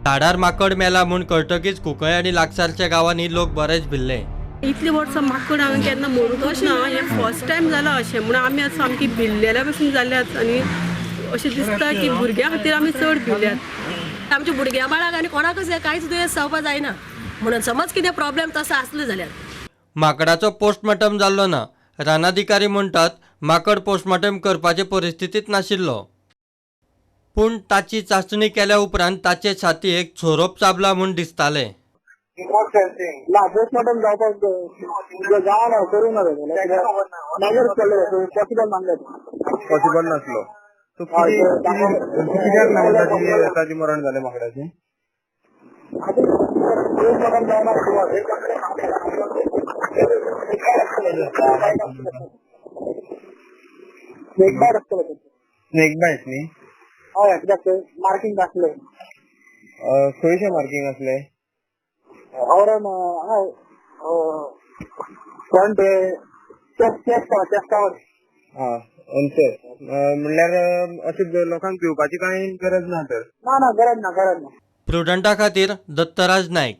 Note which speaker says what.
Speaker 1: झाडार माकड मेला म्हूण कळटकीच कुंकळे आनी लागसारच्या गांवांनी लोक बरेच भिल्ले।
Speaker 2: इतले वर्सां माकड हांवें केन्ना मरूंकच ना, हें फर्स्ट टायम जालां अशें म्हणून आमी आतां सामकी भिल्लेल्या भशेन जाल्यात आनी अशें दिसता की भुरग्यां खातीर आमी चड भिल्यात।
Speaker 3: आमच्या भुरग्या बाळाक आनी कोणाकच कांयच दुयेंस जावपाक जायना म्हणून समज कितें प्रॉब्लेम तसो आसलो जाल्यार
Speaker 1: माकडाचो पोस्टमॉर्टम जाल्लो ना। रानाधिकारी म्हणटात माकड पोस्टमॉर्टम करपाचे परिस्थितीत नाशिल्लो, पूण ताची चांचणी केल्या उपरांत ताचे छातयेक सोरोप चाबला म्हूण दिसतालें।
Speaker 4: ना पोस्टमॉर्टम जावपाक जावना करूं ना पॉसिबल नासलो। कित्याक ताची मरण जालें माकडाचें? पोस्टमॉर्टम जावना स्नेक बाईट आसतलो। स्नेक बाईट न्ही? हय, कित्याक मार्कींग आसले। खंयचे मार्कींग आसले? औरन फ्रंट चेस्टावर। म्हणल्यार अशें लोकांक पिवपाची कांय गरज ना तर? ना गरज ना।
Speaker 1: प्रुडंटा खातीर दत्तराज नायक।